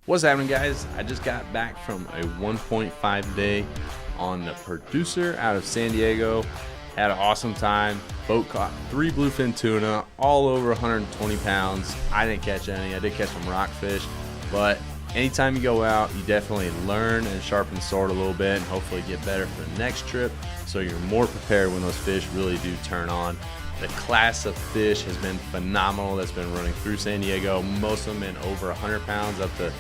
What's happening, guys? I just got back from a 1.5 day on the Producer out of San Diego. Had an awesome time. Boat caught 3 bluefin tuna, all over 120 pounds. I didn't catch any. I did catch some rockfish, but anytime you go out, you definitely learn and sharpen the sword a little bit and hopefully get better for the next trip, so you're more prepared when those fish really do turn on. The class of fish has been phenomenal that's been running through San Diego. Most of them been over 100 pounds, up to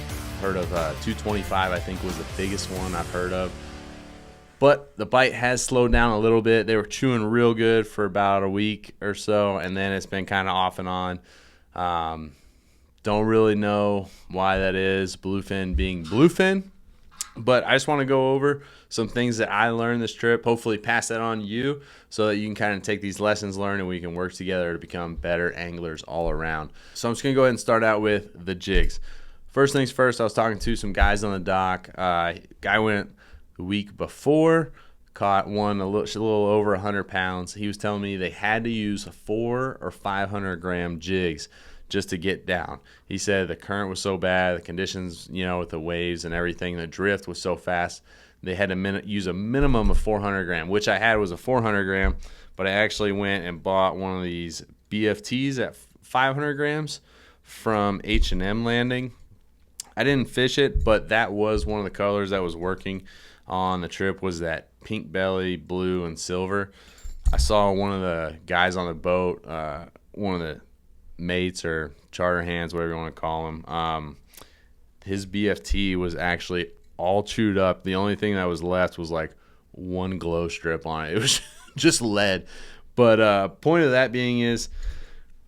heard of 225, I think was the biggest one I've heard of. But the bite has slowed down a little bit. They were chewing real good for about a week or so, and then it's been kind of off and on. Don't really know why that is, bluefin being bluefin. But I just want to go over some things that I learned this trip, hopefully pass that on to you so that you can kind of take these lessons learned and we can work together to become better anglers all around. So I'm just going to go ahead and start out with the jigs. First things first, I was talking to some guys on the dock. Guy went the week before, caught one a little over 100 pounds. He was telling me they had to use 400 or 500 gram jigs just to get down. He said the current was so bad, the conditions, with the waves and everything, the drift was so fast, they had to use a minimum of 400 gram, which I had was a 400 gram, but I actually went and bought one of these BFTs at 500 grams from H&M Landing. I didn't fish it, but that was one of the colors that was working on the trip, was that pink belly, blue, and silver. I saw one of the guys on the boat, one of the mates or charter hands, whatever you want to call him, his BFT was actually all chewed up. The only thing that was left was like one glow strip on it. It was just lead. But point of that being is,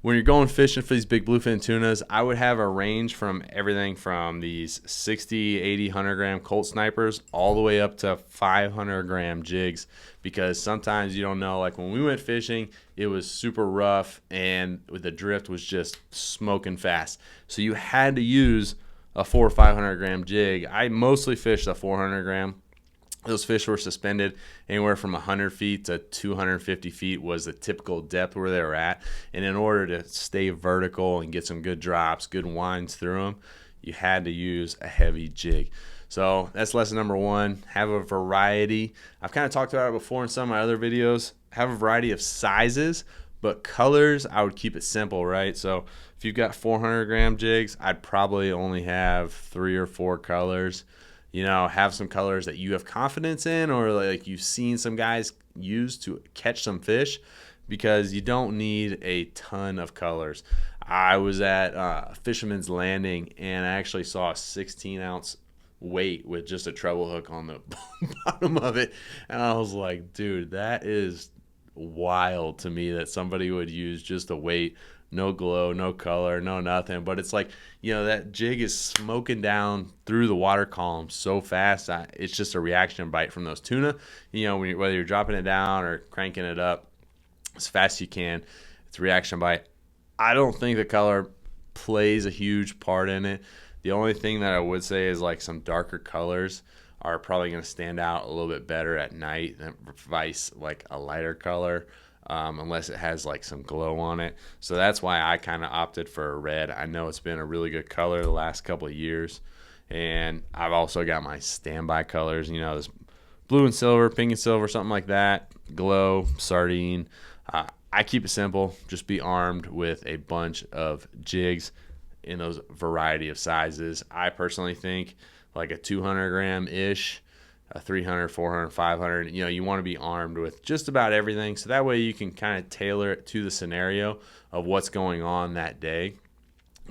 when you're going fishing for these big bluefin tunas, I would have a range from everything from these 60, 80, 100 gram Colt snipers all the way up to 500 gram jigs, because sometimes you don't know. Like when we went fishing, it was super rough and the drift was just smoking fast. So you had to use a 400 or 500 gram jig. I mostly fished a 400 gram. Those fish were suspended anywhere from 100 feet to 250 feet was the typical depth where they were at. And in order to stay vertical and get some good drops, good winds through them, you had to use a heavy jig. So that's lesson number one. Have a variety. I've kind of talked about it before in some of my other videos. Have a variety of sizes, but colors, I would keep it simple, right? So if you've got 400 gram jigs, I'd probably only have 3 or 4 colors. Have some colors that you have confidence in, or like you've seen some guys use to catch some fish, because you don't need a ton of colors. I was at Fisherman's Landing and I actually saw a 16-ounce weight with just a treble hook on the bottom of it. And I was like, dude, that is wild to me that somebody would use just a weight. No glow, no color, no nothing. But it's like, that jig is smoking down through the water column so fast. It's just a reaction bite from those tuna. Whether you're dropping it down or cranking it up as fast as you can, it's a reaction bite. I don't think the color plays a huge part in it. The only thing that I would say is like some darker colors are probably going to stand out a little bit better at night than vice like a lighter color. Unless it has like some glow on it. So that's why I kind of opted for a red. I know it's been a really good color the last couple of years. And I've also got my standby colors, this blue and silver, pink and silver, something like that. Glow, sardine. I keep it simple. Just be armed with a bunch of jigs in those variety of sizes. I personally think like a 200 gram ish, a 300, 400, 500, you want to be armed with just about everything. So that way you can kind of tailor it to the scenario of what's going on that day,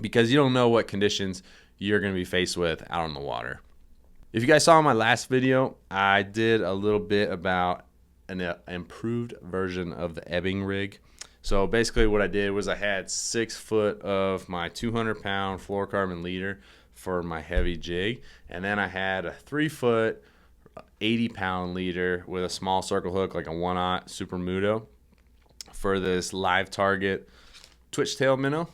because you don't know what conditions you're going to be faced with out on the water. If you guys saw my last video, I did a little bit about an improved version of the ebbing rig. So basically what I did was I had 6 foot of my 200 pound fluorocarbon leader for my heavy jig. And then I had a 3 foot 80 pound leader with a small circle hook, like a 1/0 Super Muto, for this live target twitch tail minnow.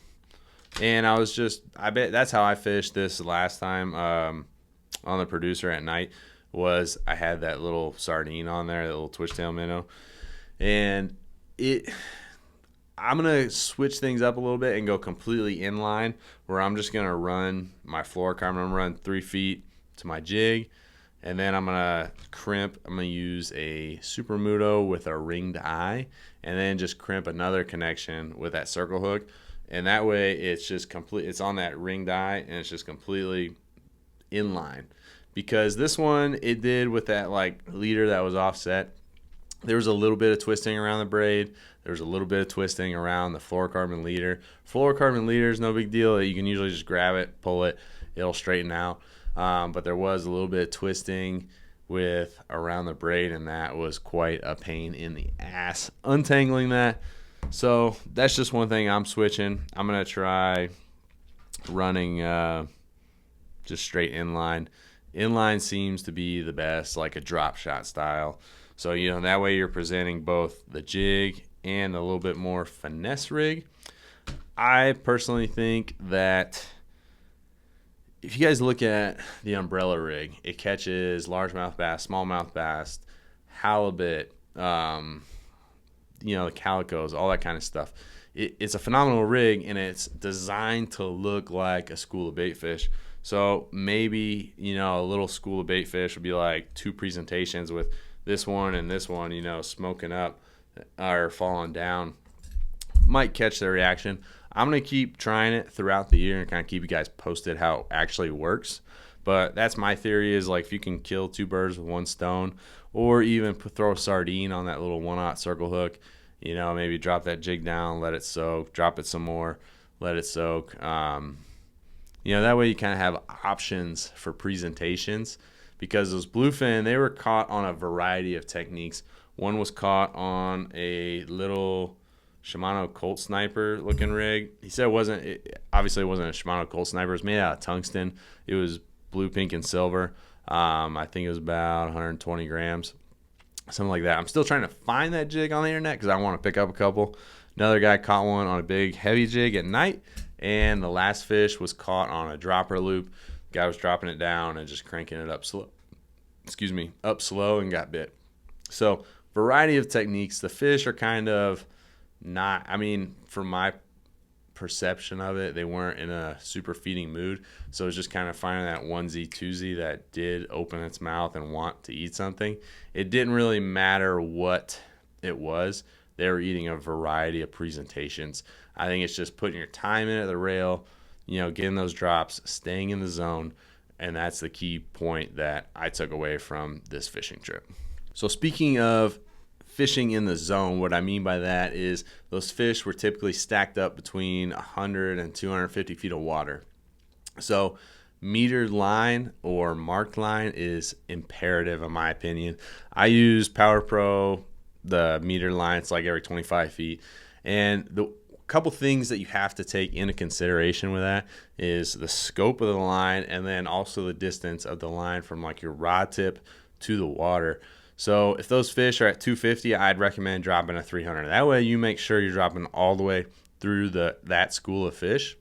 And I bet that's how I fished this last time on the Producer at night. Was I had that little sardine on there, that little twitch tail minnow, and I'm going to switch things up a little bit and go completely inline, where I'm just going to run my fluorocarbon. I'm going to run 3 feet to my jig, and then I'm going to crimp. I'm going to use a Supermuto with a ringed eye, and then just crimp another connection with that circle hook. And that way it's just complete. It's on that ringed eye, and it's just completely inline. Because this one, it did with that like leader that was offset. There was a little bit of twisting around the braid. There was a little bit of twisting around the fluorocarbon leader. Fluorocarbon leader is no big deal. You can usually just grab it, pull it, it'll straighten out. But there was a little bit of twisting with around the braid, and that was quite a pain in the ass untangling that. So that's just one thing I'm switching. I'm going to try running just straight inline. Inline seems to be the best, like a drop shot style. So, that way you're presenting both the jig and a little bit more finesse rig. I personally think that if you guys look at the umbrella rig, it catches largemouth bass, smallmouth bass, halibut, the calicos, all that kind of stuff. It's a phenomenal rig, and it's designed to look like a school of bait fish. So maybe, a little school of bait fish would be like 2 presentations with this one and this one, smoking up or falling down. Might catch their reaction. I'm going to keep trying it throughout the year and kind of keep you guys posted how it actually works. But that's my theory, is like if you can kill 2 birds with 1 stone, or even throw a sardine on that little 1/0 circle hook, maybe drop that jig down, let it soak, drop it some more, let it soak. That way you kind of have options for presentations, because those bluefin, they were caught on a variety of techniques. One was caught on a little Shimano Colt Sniper looking rig. He said obviously it wasn't a Shimano Colt Sniper. It was made out of tungsten. It was blue, pink, and silver. I think it was about 120 grams, something like that. I'm still trying to find that jig on the internet because I want to pick up a couple. Another guy caught one on a big heavy jig at night, and the last fish was caught on a dropper loop. The guy was dropping it down and just cranking it up slow. Up slow, and got bit. So, variety of techniques. The fish are kind of not, from my perception of it, they weren't in a super feeding mood. So it's just kind of finding that onesie, twosie that did open its mouth and want to eat something. It didn't really matter what it was. They were eating a variety of presentations. I think it's just putting your time in at the rail, getting those drops, staying in the zone. And that's the key point that I took away from this fishing trip. So speaking of fishing in the zone, what I mean by that is those fish were typically stacked up between 100 and 250 feet of water. So metered line or marked line is imperative in my opinion. I use Power Pro, the meter line. It's like every 25 feet. And the couple things that you have to take into consideration with that is the scope of the line, and then also the distance of the line from like your rod tip to the water. So if those fish are at 250, I'd recommend dropping a 300. That way you make sure you're dropping all the way through that school of fish.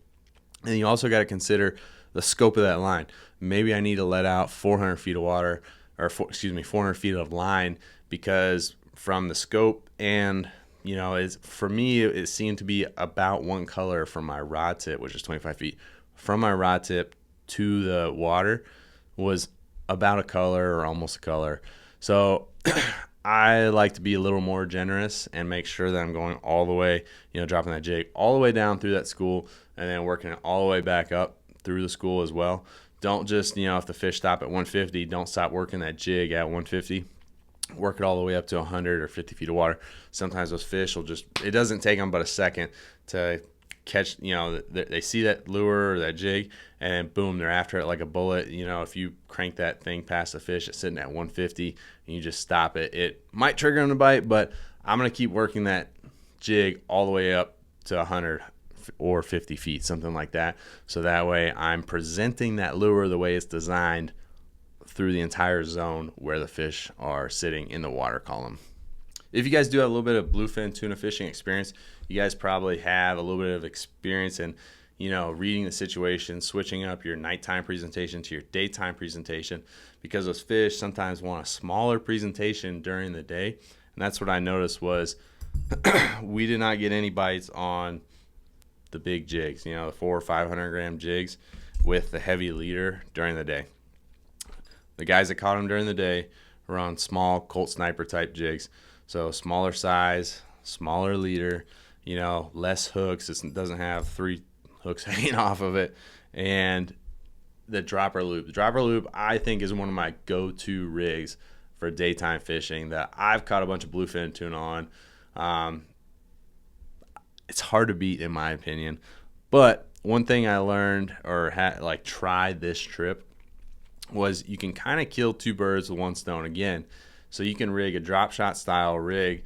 And you also got to consider the scope of that line. Maybe I need to let out 400 feet of water, 400 feet of line, because from the scope and for me, it seemed to be about one color from my rod tip, which is 25 feet. From my rod tip to the water was about a color or almost a color. So I like to be a little more generous and make sure that I'm going all the way, dropping that jig all the way down through that school, and then working it all the way back up through the school as well. Don't just, if the fish stop at 150, don't stop working that jig at 150. Work it all the way up to 100 or 50 feet of water. Sometimes those fish will it doesn't take them but a second to catch, they see that lure or that jig, and boom, they're after it like a bullet. If you crank that thing past the fish, it's sitting at 150, and you just stop it, it might trigger them to bite, but I'm going to keep working that jig all the way up to 100 or 50 feet, something like that. So that way I'm presenting that lure the way it's designed through the entire zone where the fish are sitting in the water column. If you guys do have a little bit of bluefin tuna fishing experience, you guys probably have a little bit of experience in, reading the situation, switching up your nighttime presentation to your daytime presentation, because those fish sometimes want a smaller presentation during the day. And that's what I noticed was we did not get any bites on the big jigs, the 400 or 500 gram jigs with the heavy leader during the day. The guys that caught them during the day were on small Colt Sniper type jigs. So smaller size, smaller leader, less hooks. It doesn't have 3 hooks hanging off of it. And the dropper loop. The dropper loop, I think, is one of my go-to rigs for daytime fishing that I've caught a bunch of bluefin tuna on. It's hard to beat, in my opinion. But one thing I learned or tried this trip was you can kind of kill 2 birds with 1 stone again. So you can rig a drop shot style rig.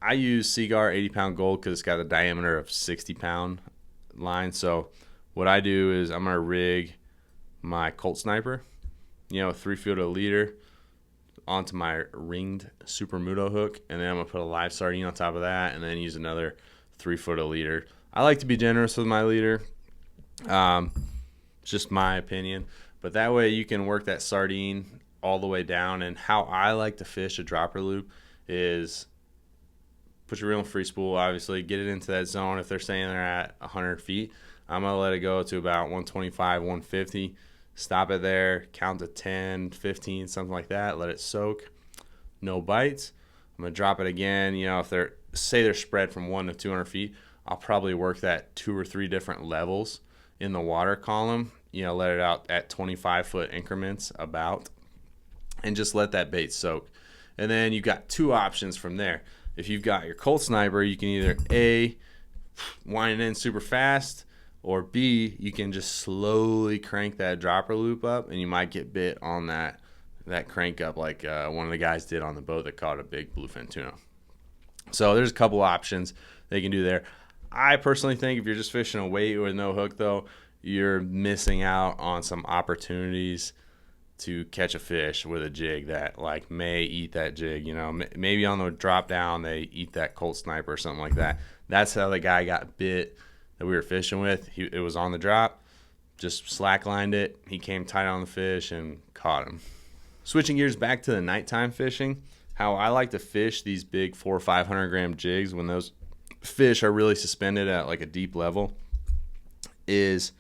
I use Seagar 80-pound gold because it's got a diameter of 60-pound line. So what I do is I'm going to rig my Colt Sniper, 3 foot of leader onto my ringed Super Muto hook, and then I'm going to put a live sardine on top of that, and then use another 3 foot of leader. I like to be generous with my leader. It's just my opinion. But that way you can work that sardine all the way down. And how I like to fish a dropper loop is put your reel in free spool, obviously, get it into that zone. If they're saying they're at 100 feet, I'm going to let it go to about 125, 150. Stop it there, count to 10, 15, something like that. Let it soak. No bites. I'm going to drop it again. If they're spread from 1 to 200 feet, I'll probably work that 2 or 3 different levels in the water column. Let it out at 25-foot increments about, and just let that bait soak. And then you've got 2 options from there. If you've got your Colt Sniper, you can either A, wind it in super fast, or B, you can just slowly crank that dropper loop up, and you might get bit on that crank up like one of the guys did on the boat that caught a big bluefin tuna. So there's a couple options they can do there. I personally think if you're just fishing a weight with no hook, though, you're missing out on some opportunities to catch a fish with a jig that may eat that jig. Maybe on the drop down they eat that Colt Sniper or something like that. That's how the guy got bit that we were fishing with. It was on the drop, just slacklined it. He came tight on the fish and caught him. Switching gears back to the nighttime fishing, how I like to fish these big 400 or 500 gram jigs when those fish are really suspended at a deep level is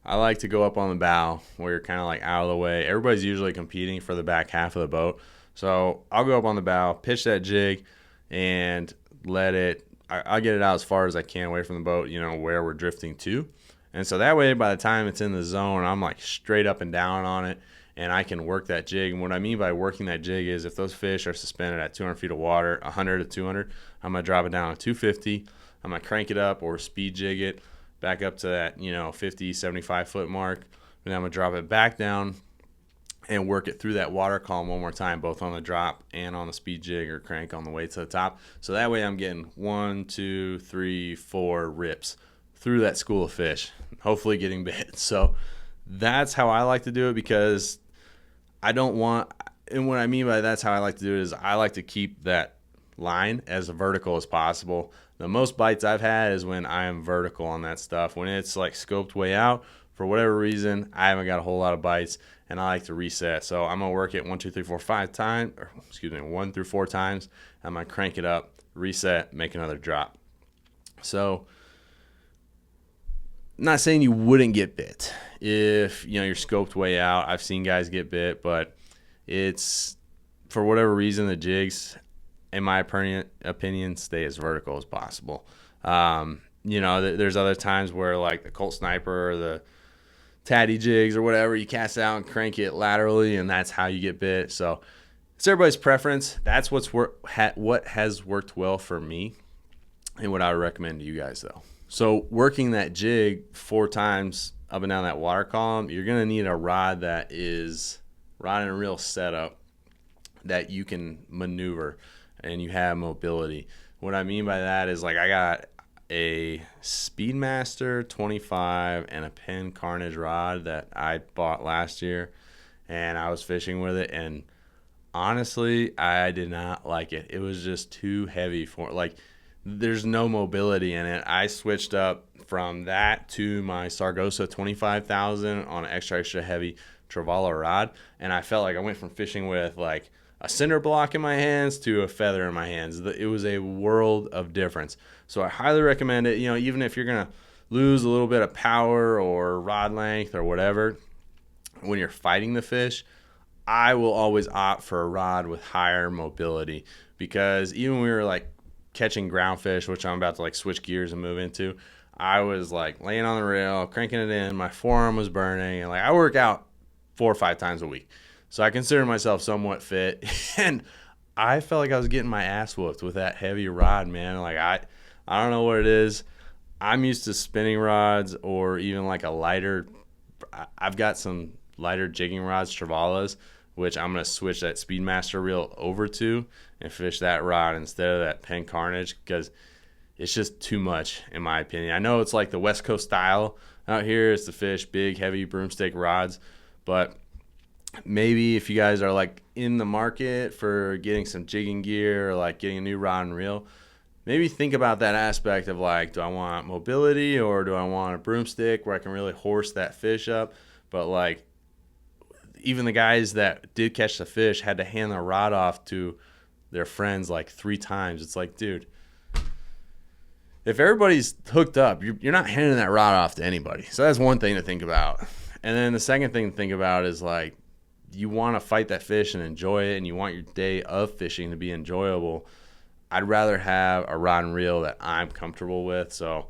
I like to go up on the bow where you're kind of out of the way. Everybody's usually competing for the back half of the boat. So I'll go up on the bow, pitch that jig, and I'll get it out as far as I can away from the boat, where we're drifting to. And so that way, by the time it's in the zone, I'm straight up and down on it, and I can work that jig. And what I mean by working that jig is if those fish are suspended at 200 feet of water, 100 to 200, I'm going to drop it down to 250. I'm going to crank it up or speed jig it back up to that, 50, 75 foot mark. And then I'm going to drop it back down and work it through that water column one more time, both on the drop and on the speed jig or crank on the way to the top. So that way I'm getting 1, 2, 3, 4 rips through that school of fish, hopefully getting bit. So that's how I like to do it, because I don't want, and what I mean by that's how I like to do it is I like to keep that line as vertical as possible. The most bites I've had is when I am vertical on that stuff. When it's scoped way out, for whatever reason, I haven't got a whole lot of bites, and I like to reset. So I'm going to work it 1, 2, 3, 4, 5 times, 1 through 4 times. I'm going to crank it up, reset, make another drop. So I'm not saying you wouldn't get bit if you're scoped way out. I've seen guys get bit, but it's, for whatever reason, the jigs, in my opinion, stay as vertical as possible. There's other times where the Colt Sniper or the Tatty jigs or whatever, you cast it out and crank it laterally, and that's how you get bit. So it's everybody's preference. That's what has worked well for me, and what I would recommend to you guys, though. So working that jig 4 times up and down that water column, you're going to need a rod that is rod and reel setup that you can maneuver and you have mobility. What I mean by that is I got a Speedmaster 25 and a Penn Carnage rod that I bought last year, and I was fishing with it, and honestly, I did not like it. It was just too heavy for there's no mobility in it. I switched up from that to my Sargosa 25,000 on an extra heavy Travala rod, and I felt like I went from fishing with a a cinder block in my hands to a feather in my hands. It was a world of difference. So I highly recommend it. Even if you're going to lose a little bit of power or rod length or whatever when you're fighting the fish, I will always opt for a rod with higher mobility, because even when we were like catching groundfish, which I'm about to like switch gears and move into, I was like laying on the rail, cranking it in, my forearm was burning, and like I work out 4 or 5 times a week. So I consider myself somewhat fit, and I felt like I was getting my ass whooped with that heavy rod, man. Like I don't know what it is. I'm used to spinning rods or even like a lighter. I've got some lighter jigging rods, Travalas, which I'm going to switch that Speedmaster reel over to and fish that rod instead of that Penn Carnage, because it's just too much in my opinion. I know it's like the West Coast style out here is to fish big, heavy broomstick rods, but maybe if you guys are like in the market for getting some jigging gear or like getting a new rod and reel, maybe think about that aspect of like, do I want mobility or do I want a broomstick where I can really horse that fish up? But like, even the guys that did catch the fish had to hand the rod off to their friends like 3 times. It's like, dude, if everybody's hooked up, you're not handing that rod off to anybody. So that's one thing to think about. And then the second thing to think about is like, you want to fight that fish and enjoy it, and you want your day of fishing to be enjoyable. I'd rather have a rod and reel that I'm comfortable with. So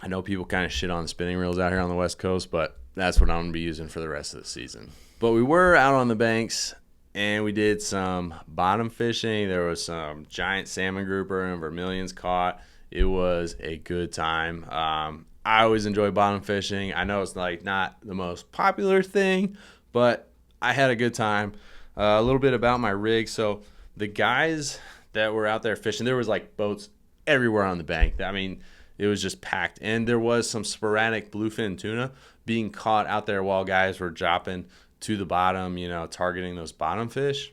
I know people kind of shit on spinning reels out here on the West Coast, but that's what I'm going to be using for the rest of the season. But we were out on the banks, and we did some bottom fishing. There was some giant salmon grouper and vermilions caught. It was a good time. I always enjoy bottom fishing. I know it's like not the most popular thing, but I had a good time. A little bit about my rig. So the guys that were out there fishing, there was like boats everywhere on the bank. I mean, it was just packed. And there was some sporadic bluefin tuna being caught out there while guys were dropping to the bottom, targeting those bottom fish.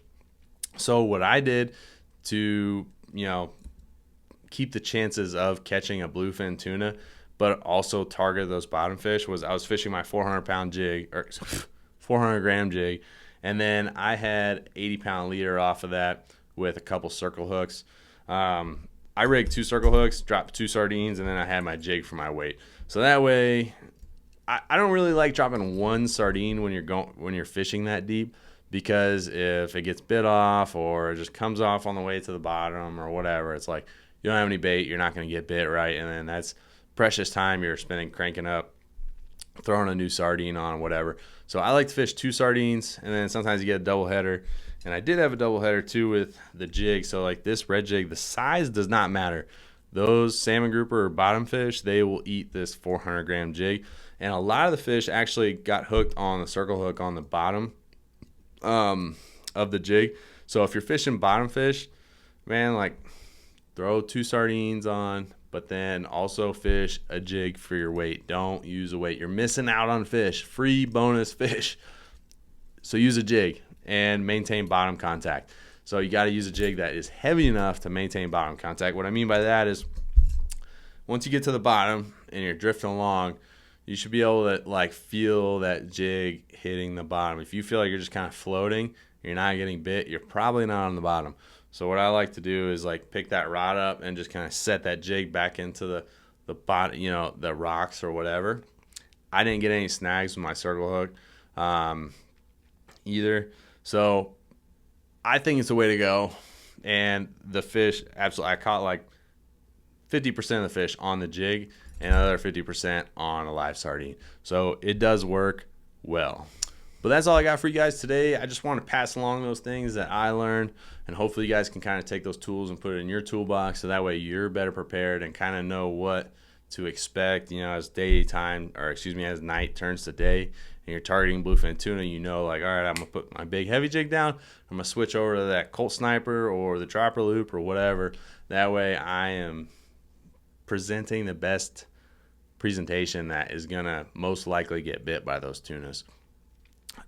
So what I did to, keep the chances of catching a bluefin tuna, but also target those bottom fish, was I was fishing my 400-pound jig, or 400-gram jig, and then I had 80-pound leader off of that with a couple circle hooks. I rigged 2 circle hooks, dropped 2 sardines, and then I had my jig for my weight. So that way, I don't really like dropping 1 sardine when you're fishing that deep, because if it gets bit off or it just comes off on the way to the bottom or whatever, it's like you don't have any bait, you're not going to get bit right, and then that's precious time you're spending cranking up, throwing a new sardine on, whatever. So I like to fish 2 sardines, and then sometimes you get a double header. And I did have a double header too with the jig. So like this red jig, the size does not matter. Those salmon grouper or bottom fish, they will eat this 400-gram jig. And a lot of the fish actually got hooked on the circle hook on the bottom of the jig. So if you're fishing bottom fish, man, like throw 2 sardines on, but then also fish a jig for your weight. Don't use a weight. You're missing out on fish, free bonus fish. So use a jig and maintain bottom contact. So you got to use a jig that is heavy enough to maintain bottom contact. What I mean by that is once you get to the bottom and you're drifting along, you should be able to like feel that jig hitting the bottom. If you feel like you're just kind of floating, you're not getting bit, you're probably not on the bottom. So what I like to do is like pick that rod up and just kind of set that jig back into the bottom, the rocks or whatever. I didn't get any snags with my circle hook either. So I think it's the way to go. And the fish, absolutely, I caught like 50% of the fish on the jig and another 50% on a live sardine. So it does work well. But that's all I got for you guys today. I just want to pass along those things that I learned, and hopefully you guys can kind of take those tools and put it in your toolbox, so that way you're better prepared and kind of know what to expect, as as night turns to day and you're targeting bluefin tuna. Like, all right, I'm going to put my big heavy jig down. I'm going to switch over to that Colt Sniper or the dropper loop or whatever. That way I am presenting the best presentation that is going to most likely get bit by those tunas.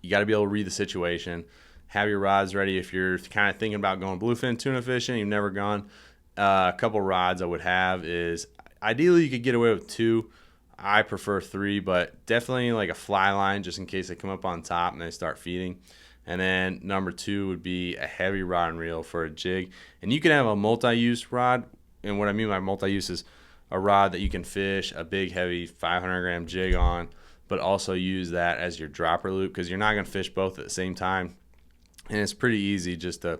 You got to be able to read the situation, have your rods ready. If you're kind of thinking about going bluefin tuna fishing, you've never gone, a couple rods I would have is ideally you could get away with 2. I prefer 3, but definitely like a fly line just in case they come up on top and they start feeding. And then number 2 would be a heavy rod and reel for a jig. And you can have a multi-use rod. And what I mean by multi-use is a rod that you can fish a big, heavy 500-gram jig on, but also use that as your dropper loop, because you're not going to fish both at the same time. And it's pretty easy just to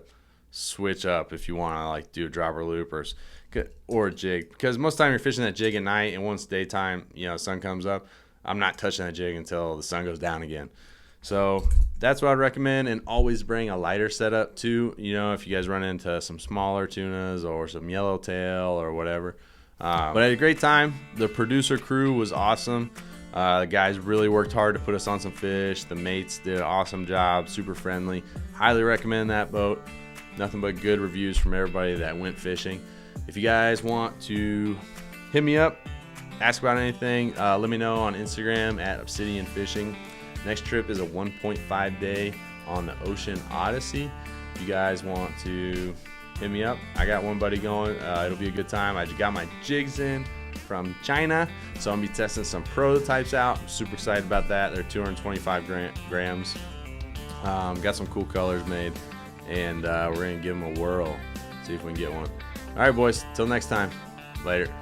switch up if you want to like do a dropper loop or a jig, because most of the time you're fishing that jig at night, and once daytime, sun comes up, I'm not touching that jig until the sun goes down again. So that's what I'd recommend. And always bring a lighter setup too, if you guys run into some smaller tunas or some yellowtail or whatever. But I had a great time. The producer crew was awesome. The guys really worked hard to put us on some fish. The mates did an awesome job, super friendly. Highly recommend that boat. Nothing but good reviews from everybody that went fishing. If you guys want to hit me up, ask about anything, let me know on Instagram at Obsidian Fishing. Next trip is a 1.5 day on the Ocean Odyssey. If you guys want to hit me up, I got one buddy going. It'll be a good time. I just got my jigs in from China, so I'm gonna be testing some prototypes out. I'm super excited about that. They're 225 grams. Got some cool colors made, and we're gonna give them a whirl, see if we can get one. All right, boys, till next time. Later.